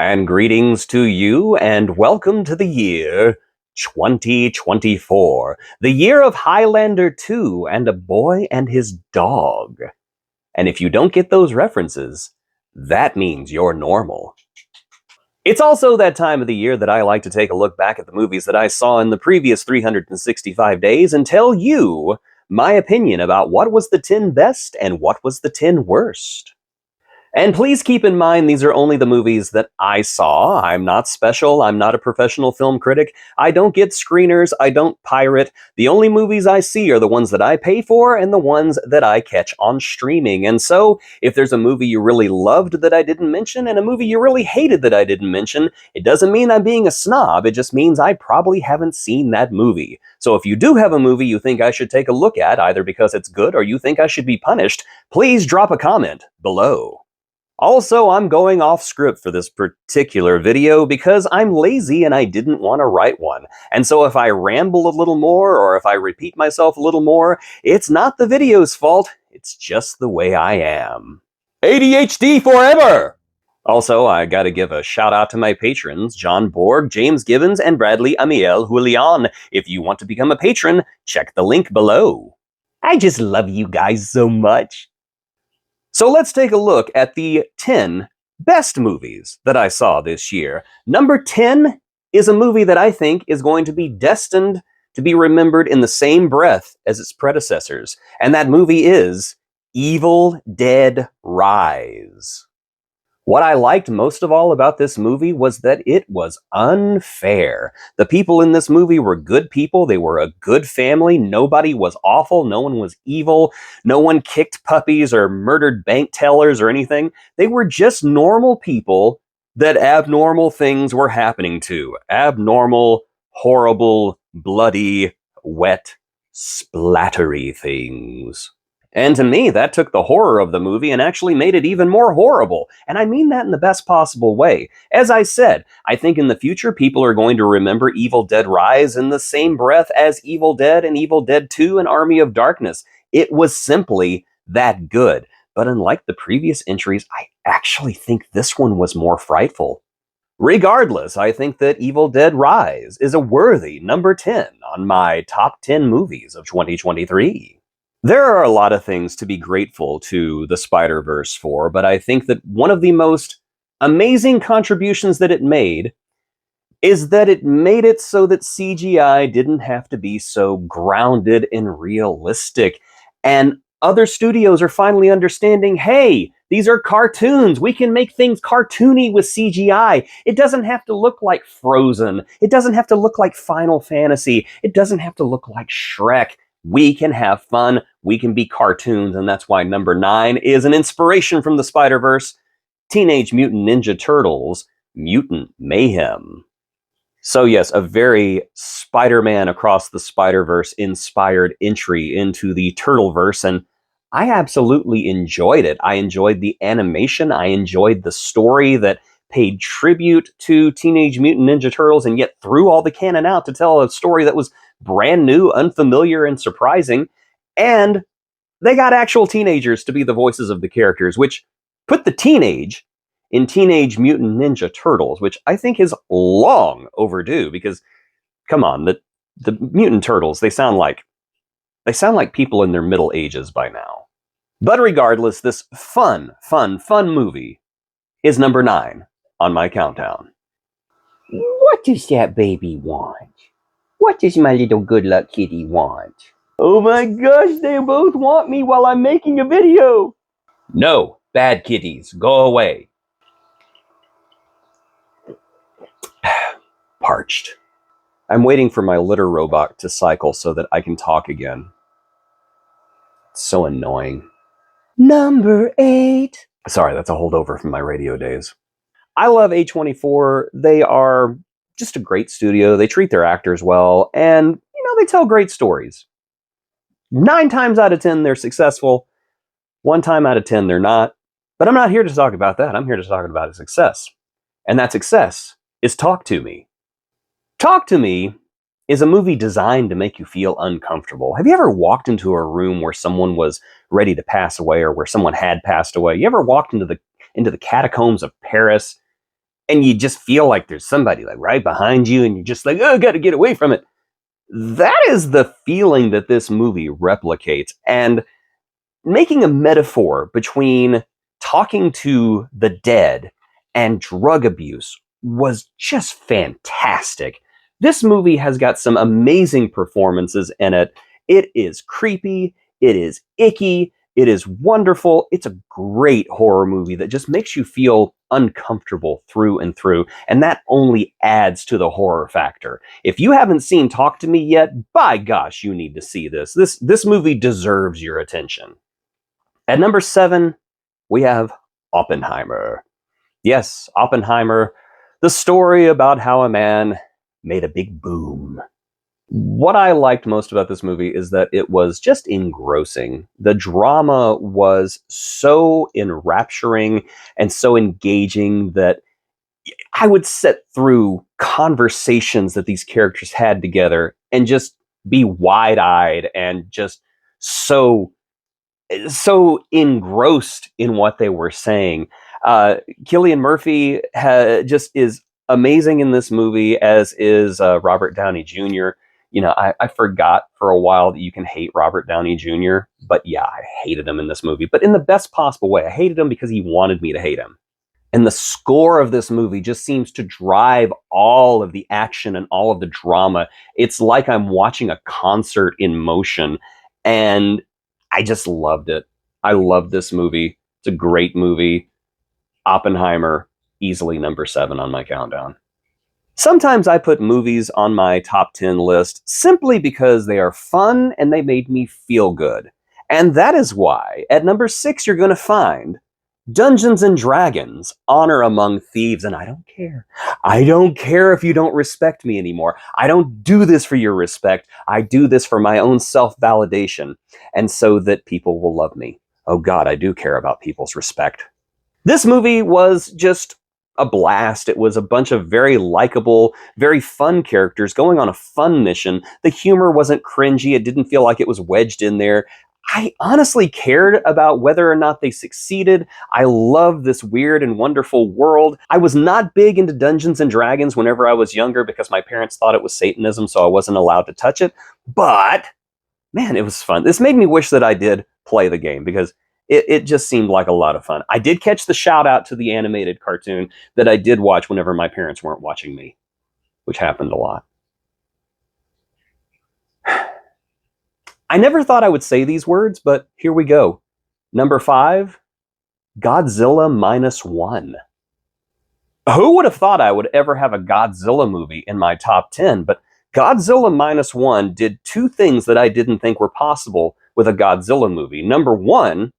And greetings to you, and welcome to the year 2024, the year of Highlander 2 and A Boy and His Dog. And if you don't get those references, that means you're normal. It's also that time of the year that I like to take a look back at the movies that I saw in the previous 365 days and tell you my opinion about what was the 10 best and what was the 10 worst. And please keep in mind, these are only the movies that I saw. I'm not special. I'm not a professional film critic. I don't get screeners. I don't pirate. The only movies I see are the ones that I pay for and the ones that I catch on streaming. And so, if there's a movie you really loved that I didn't mention and a movie you really hated that I didn't mention, it doesn't mean I'm being a snob. It just means I probably haven't seen that movie. So if you do have a movie you think I should take a look at, either because it's good or you think I should be punished, please drop a comment below. Also, I'm going off script for this particular video because I'm lazy and I didn't want to write one. And so if I ramble a little more or if I repeat myself a little more, it's not the video's fault, it's just the way I am. ADHD forever! Also, I gotta give a shout out to my patrons, John Borg, James Gibbons, and Bradley Amiel Julian. If you want to become a patron, check the link below. I just love you guys so much. So let's take a look at the 10 best movies that I saw this year. Number 10 is a movie that I think is going to be destined to be remembered in the same breath as its predecessors. And that movie is Evil Dead Rise. What I liked most of all about this movie was that it was unfair. The people in this movie were good people. They were a good family. Nobody was awful. No one was evil. No one kicked puppies or murdered bank tellers or anything. They were just normal people that abnormal things were happening to. Abnormal, horrible, bloody, wet, splattery things. And to me, that took the horror of the movie and actually made it even more horrible. And I mean that in the best possible way. As I said, I think in the future, people are going to remember Evil Dead Rise in the same breath as Evil Dead and Evil Dead 2 and Army of Darkness. It was simply that good. But unlike the previous entries, I actually think this one was more frightful. Regardless, I think that Evil Dead Rise is a worthy number 10 on my top 10 movies of 2023. There are a lot of things to be grateful to the Spider-Verse for, but I think that one of the most amazing contributions that it made is that it made it so that CGI didn't have to be so grounded and realistic. And other studios are finally understanding, hey, these are cartoons. We can make things cartoony with CGI. It doesn't have to look like Frozen. It doesn't have to look like Final Fantasy. It doesn't have to look like Shrek. We can have fun, we can be cartoons, and that's why number 9 is an inspiration from the Spider-Verse, Teenage Mutant Ninja Turtles, Mutant Mayhem. So yes, a very Spider-Man Across the Spider-Verse inspired entry into the Turtleverse, and I absolutely enjoyed it. I enjoyed the animation, I enjoyed the story that paid tribute to Teenage Mutant Ninja Turtles and yet threw all the canon out to tell a story that was brand new, unfamiliar, and surprising. And they got actual teenagers to be the voices of the characters, which put the teenage in Teenage Mutant Ninja Turtles, which I think is long overdue because, come on, the mutant turtles, they sound like people in their middle ages by now. But regardless, this fun movie is number 9 on my countdown. What does that baby want? What does my little good luck kitty want? Oh my gosh, they both want me while I'm making a video! No, bad kitties, go away. Parched. I'm waiting for my litter robot to cycle so that I can talk again. It's so annoying. Number 8. Sorry, that's a holdover from my radio days. I love A24. They are just a great studio. They treat their actors well, and, they tell great stories. 9 times out of 10, they're successful. 1 time out of 10, they're not. But I'm not here to talk about that. I'm here to talk about a success. And that success is Talk to Me. Talk to Me is a movie designed to make you feel uncomfortable. Have you ever walked into a room where someone was ready to pass away or where someone had passed away? You ever walked into the catacombs of Paris and you just feel like there's somebody like right behind you, and you're just like, oh, gotta get away from it. That is the feeling that this movie replicates. And making a metaphor between talking to the dead and drug abuse was just fantastic. This movie has got some amazing performances in it. It is creepy, it is icky, it is wonderful. It's a great horror movie that just makes you feel uncomfortable through and through, and that only adds to the horror factor. If you haven't seen Talk to Me yet, by gosh, you need to see this. This movie deserves your attention. At number 7, we have Oppenheimer. Yes, Oppenheimer, the story about how a man made a big boom. What I liked most about this movie is that it was just engrossing. The drama was so enrapturing and so engaging that I would sit through conversations that these characters had together and just be wide-eyed and just so engrossed in what they were saying. Cillian Murphy just is amazing in this movie, as is Robert Downey Jr. You know, I forgot for a while that you can hate Robert Downey Jr., but yeah, I hated him in this movie, but in the best possible way. I hated him because he wanted me to hate him. And the score of this movie just seems to drive all of the action and all of the drama. It's like I'm watching a concert in motion. And I just loved it. I love this movie. It's a great movie. Oppenheimer, easily number 7 on my countdown. Sometimes I put movies on my top 10 list simply because they are fun and they made me feel good. And that is why at number 6 you're going to find Dungeons and Dragons, Honor Among Thieves, and I don't care. I don't care if you don't respect me anymore. I don't do this for your respect. I do this for my own self-validation, and so that people will love me. Oh God, I do care about people's respect. This movie was just a blast. It was a bunch of very likable, very fun characters going on a fun mission. The humor wasn't cringy. It didn't feel like it was wedged in there. I honestly cared about whether or not they succeeded. I love this weird and wonderful world. I was not big into Dungeons and Dragons whenever I was younger because my parents thought it was Satanism, so I wasn't allowed to touch it. But, man, it was fun. This made me wish that I did play the game because it just seemed like a lot of fun. I did catch the shout out to the animated cartoon that I did watch whenever my parents weren't watching me, which happened a lot. I never thought I would say these words, but here we go. Number 5, Godzilla Minus One. Who would have thought I would ever have a Godzilla movie in my top 10? But Godzilla Minus One did 2 things that I didn't think were possible with a Godzilla movie. Number 1,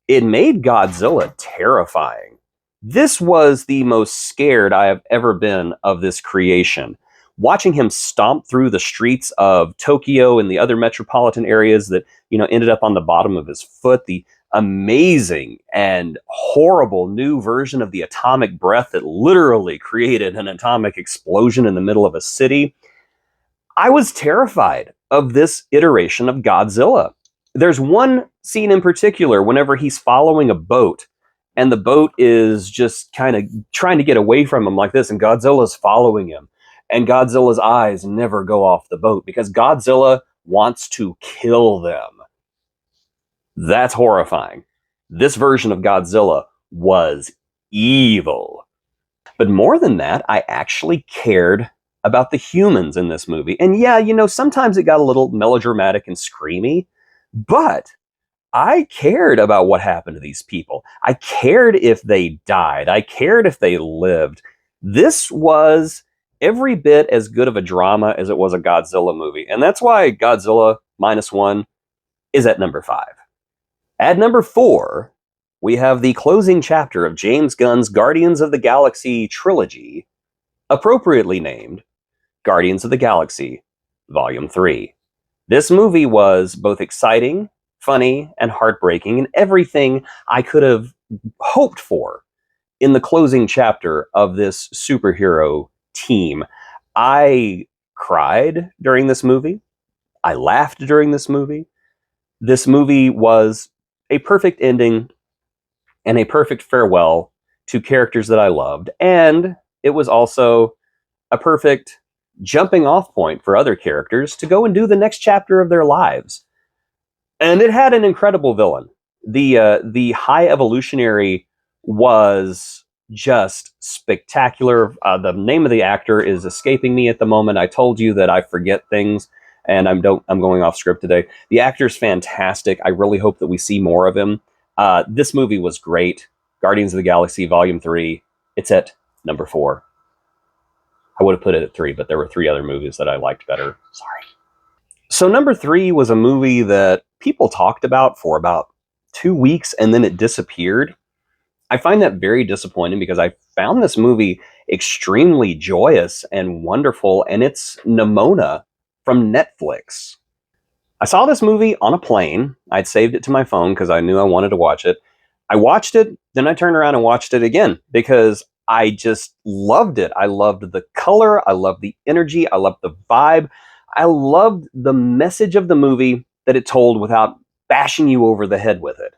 it made Godzilla terrifying. This was the most scared I have ever been of this creation. Watching him stomp through the streets of Tokyo and the other metropolitan areas that, ended up on the bottom of his foot, the amazing and horrible new version of the atomic breath that literally created an atomic explosion in the middle of a city. I was terrified of this iteration of Godzilla. There's one scene in particular whenever he's following a boat and the boat is just kind of trying to get away from him like this, and Godzilla's following him. And Godzilla's eyes never go off the boat because Godzilla wants to kill them. That's horrifying. This version of Godzilla was evil. But more than that, I actually cared about the humans in this movie. And yeah, sometimes it got a little melodramatic and screamy, but I cared about what happened to these people. I cared if they died. I cared if they lived. This was every bit as good of a drama as it was a Godzilla movie. And that's why Godzilla Minus One is at number 5. At number 4, we have the closing chapter of James Gunn's Guardians of the Galaxy trilogy, appropriately named Guardians of the Galaxy Volume 3. This movie was both exciting, funny, and heartbreaking, and everything I could have hoped for in the closing chapter of this superhero team. I cried during this movie. I laughed during this movie. This movie was a perfect ending and a perfect farewell to characters that I loved. And it was also a perfect jumping off point for other characters to go and do the next chapter of their lives. And it had an incredible villain. The High Evolutionary was just spectacular. The name of the actor is escaping me at the moment. I told you that I forget things, and I'm going off script today. The actor's fantastic. I really hope that we see more of him. This movie was great. Guardians of the Galaxy Volume 3. It's at number 4. I would have put it at 3, but there were 3 other movies that I liked better. Sorry. So number 3 was a movie that people talked about for about 2 weeks and then it disappeared. I find that very disappointing because I found this movie extremely joyous and wonderful, and it's Neona from Netflix. I saw this movie on a plane. I'd saved it to my phone because I knew I wanted to watch it. I watched it, then I turned around and watched it again because I just loved it. I loved the color, I loved the energy, I loved the vibe. I loved the message of the movie that it told without bashing you over the head with it.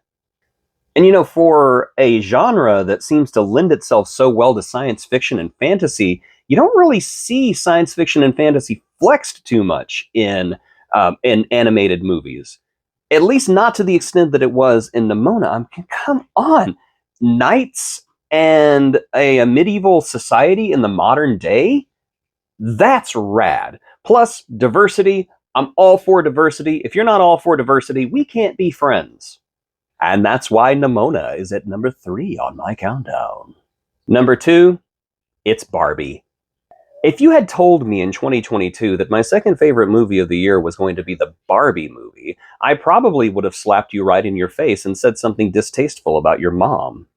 And you know, for a genre that seems to lend itself so well to science fiction and fantasy, you don't really see science fiction and fantasy flexed too much in animated movies. At least not to the extent that it was in Neona. I mean, come on, knights and a medieval society in the modern day. That's rad. Plus, diversity. I'm all for diversity. If you're not all for diversity, we can't be friends. And that's why Neona is at number 3 on my countdown. Number 2, it's Barbie. If you had told me in 2022 that my second favorite movie of the year was going to be the Barbie movie, I probably would have slapped you right in your face and said something distasteful about your mom.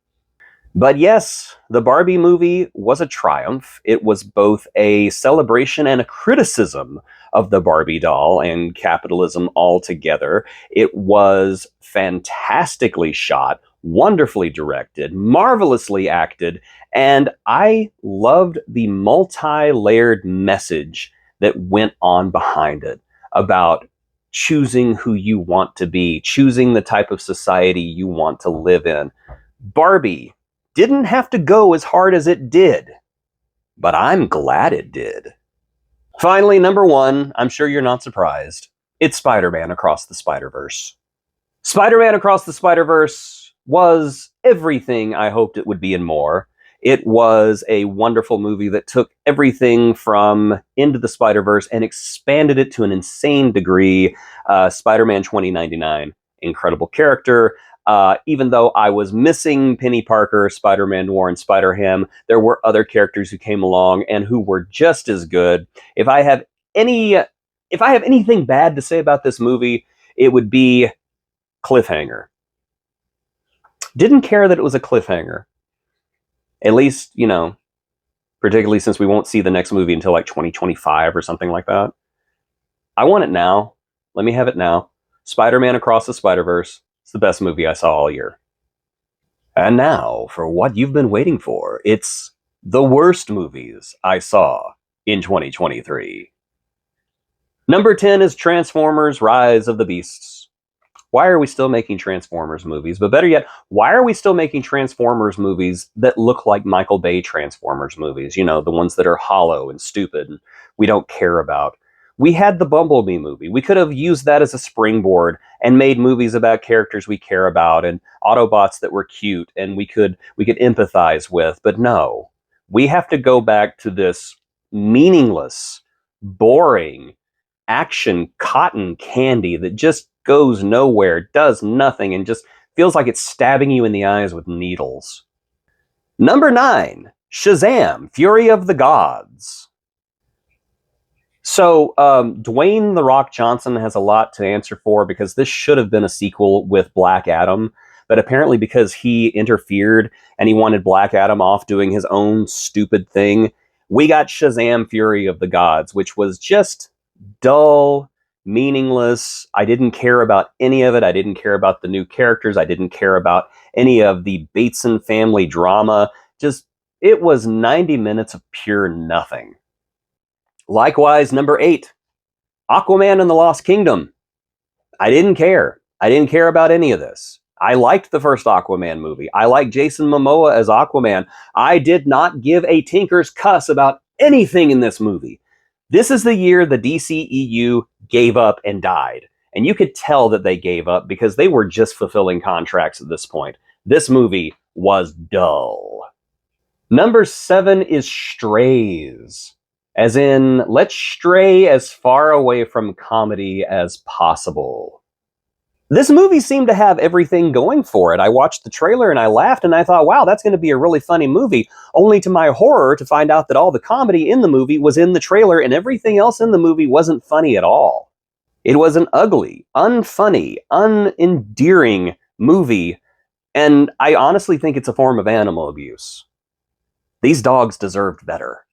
But yes, the Barbie movie was a triumph. It was both a celebration and a criticism of the Barbie doll and capitalism altogether. It was fantastically shot, wonderfully directed, marvelously acted, and I loved the multi-layered message that went on behind it about choosing who you want to be, choosing the type of society you want to live in. Barbie didn't have to go as hard as it did, but I'm glad it did. Finally, number 1, I'm sure you're not surprised. It's Spider-Man Across the Spider-Verse. Spider-Man Across the Spider-Verse was everything I hoped it would be and more. It was a wonderful movie that took everything from Into the Spider-Verse and expanded it to an insane degree. Spider-Man 2099, incredible character. Even though I was missing Penny Parker, Spider-Man Noir, and Spider-Ham, there were other characters who came along and who were just as good. If I have anything bad to say about this movie, it would be cliffhanger. Didn't care that it was a cliffhanger. At least, you know, particularly since we won't see the next movie until like 2025 or something like that. I want it now. Let me have it now. Spider-Man Across the Spider-Verse. It's the best movie I saw all year. And now, for what you've been waiting for, it's the worst movies I saw in 2023. Number 10 is Transformers Rise of the Beasts. Why are we still making Transformers movies? But better yet, why are we still making Transformers movies that look like Michael Bay Transformers movies? You know, the ones that are hollow and stupid and we don't care about. We had the Bumblebee movie. We could have used that as a springboard and made movies about characters we care about and Autobots that were cute and we could empathize with. But no, we have to go back to this meaningless, boring action cotton candy that just goes nowhere, does nothing, and just feels like it's stabbing you in the eyes with needles. Number 9, Shazam, Fury of the Gods. So, Dwayne "The Rock" Johnson has a lot to answer for because this should have been a sequel with Black Adam, but apparently because he interfered and he wanted Black Adam off doing his own stupid thing, we got Shazam, Fury of the Gods, which was just dull, meaningless. I didn't care about any of it. I didn't care about the new characters. I didn't care about any of the Bateson family drama. Just, it was 90 minutes of pure nothing. Likewise, number 8, Aquaman and the Lost Kingdom. I didn't care. I didn't care about any of this. I liked the first Aquaman movie. I liked Jason Momoa as Aquaman. I did not give a tinker's cuss about anything in this movie. This is the year the DCEU gave up and died. And you could tell that they gave up because they were just fulfilling contracts at this point. This movie was dull. Number 7 is Strays. As in, let's stray as far away from comedy as possible. This movie seemed to have everything going for it. I watched the trailer and I laughed and I thought, wow, that's going to be a really funny movie. Only to my horror to find out that all the comedy in the movie was in the trailer and everything else in the movie wasn't funny at all. It was an ugly, unfunny, unendearing movie, and I honestly think it's a form of animal abuse. These dogs deserved better.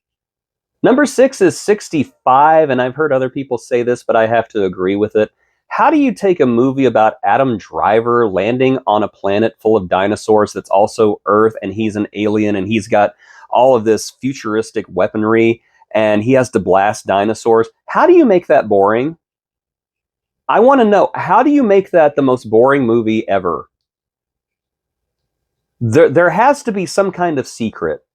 Number 6 is 65, and I've heard other people say this, but I have to agree with it. How do you take a movie about Adam Driver landing on a planet full of dinosaurs that's also Earth, and he's an alien, and he's got all of this futuristic weaponry, and he has to blast dinosaurs? How do you make that boring? I want to know, how do you make that the most boring movie ever? There has to be some kind of secret.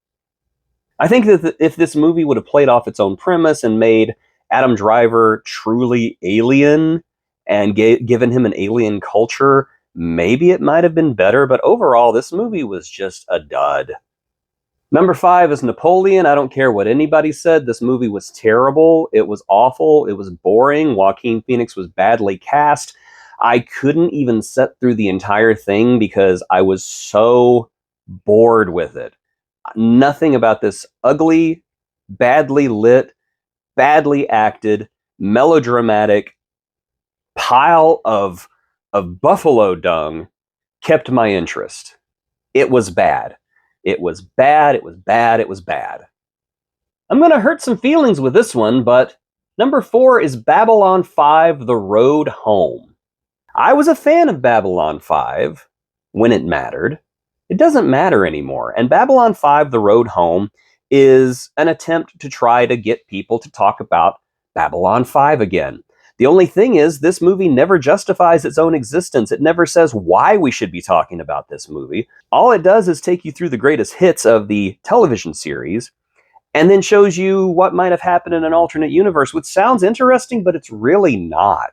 I think that if this movie would have played off its own premise and made Adam Driver truly alien and given him an alien culture, maybe it might have been better, but overall, this movie was just a dud. Number 5 is Napoleon. I don't care what anybody said. This movie was terrible. It was awful. It was boring. Joaquin Phoenix was badly cast. I couldn't even sit through the entire thing because I was so bored with it. Nothing about this ugly, badly lit, badly acted, melodramatic pile of buffalo dung kept my interest. It was bad. It was bad, it was bad, it was bad. I'm going to hurt some feelings with this one, but number 4 is Babylon 5: The Road Home. I was a fan of Babylon 5 when it mattered. It doesn't matter anymore. And Babylon 5: The Road Home is an attempt to try to get people to talk about Babylon 5 again. The only thing is, this movie never justifies its own existence. It never says why we should be talking about this movie. All it does is take you through the greatest hits of the television series, and then shows you what might have happened in an alternate universe, which sounds interesting, but it's really not.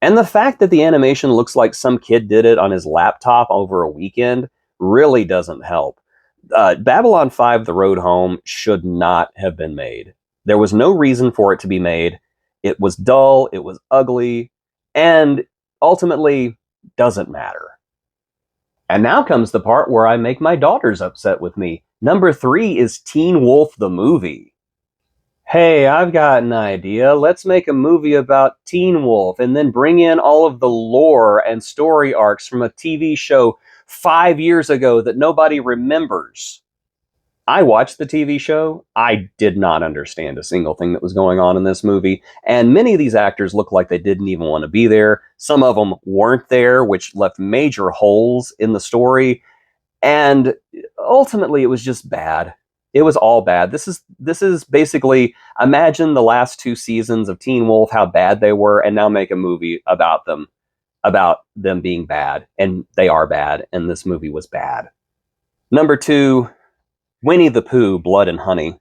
And the fact that the animation looks like some kid did it on his laptop over a weekend really doesn't help. Babylon 5: The Road Home should not have been made. There was no reason for it to be made. It was dull, it was ugly, and ultimately doesn't matter. And now comes the part where I make my daughters upset with me. Number 3 is Teen Wolf the movie. Hey, I've got an idea. Let's make a movie about Teen Wolf and then bring in all of the lore and story arcs from a TV show 5 years ago that nobody remembers. I watched the TV show. I did not understand a single thing that was going on in this movie. And many of these actors look like they didn't even want to be there. Some of them weren't there, which left major holes in the story. And ultimately, it was just bad. It was all bad. This is basically, imagine the last 2 seasons of Teen Wolf, how bad they were, and now make a movie about them being bad. And they are bad, and this movie was bad. Number 2, Winnie the Pooh, Blood and Honey.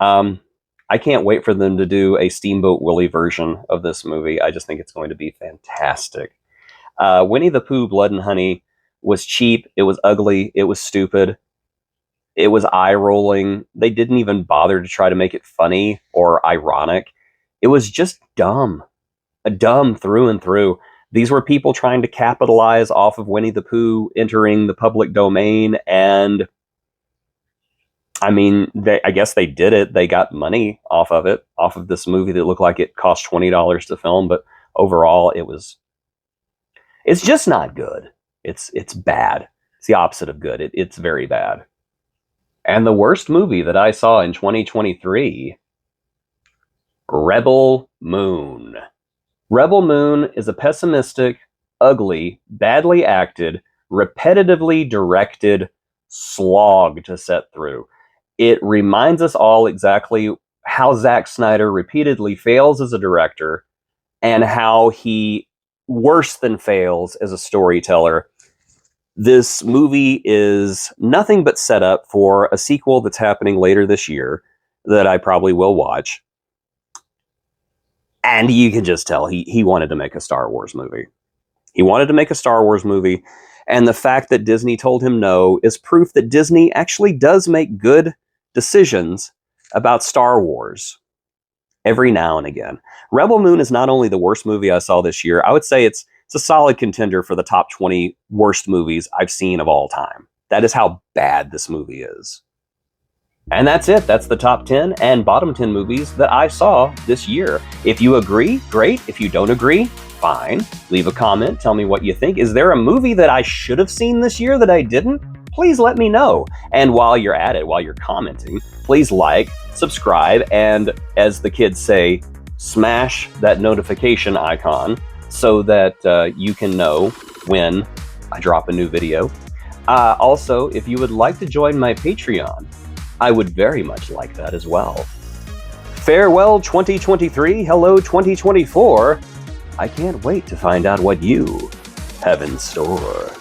I can't wait for them to do a Steamboat Willie version of this movie. I just think it's going to be fantastic. Winnie the Pooh, Blood and Honey was cheap. It was ugly. It was stupid. It was eye-rolling. They didn't even bother to try to make it funny or ironic. It was just dumb. Dumb through and through. These were people trying to capitalize off of Winnie the Pooh entering the public domain, and I mean, I guess they did it. They got money off of it, off of this movie that looked like it cost $20 to film, but overall it's just not good. It's bad. It's the opposite of good. It's very bad. And the worst movie that I saw in 2023, Rebel Moon. Rebel Moon is a pessimistic, ugly, badly acted, repetitively directed slog to set through. It reminds us all exactly how Zack Snyder repeatedly fails as a director and how he worse than fails as a storyteller This movie is nothing but set up for a sequel that's happening later this year that I probably will watch. And you can just tell he wanted to make a Star Wars movie. He wanted to make a Star Wars movie, and the fact that Disney told him no is proof that Disney actually does make good decisions about Star Wars every now and again. Rebel Moon is not only the worst movie I saw this year, I would say it's a solid contender for the top 20 worst movies I've seen of all time. That is how bad this movie is. And that's it. That's the top 10 and bottom 10 movies that I saw this year. If you agree, great. If you don't agree, fine. Leave a comment. Tell me what you think. Is there a movie that I should have seen this year that I didn't? Please let me know. And while you're at it, while you're commenting, please like, subscribe, and as the kids say, smash that notification icon so that you can know when I drop a new video. Also, if you would like to join my Patreon, I would very much like that as well. Farewell 2023, hello 2024. I can't wait to find out what you have in store.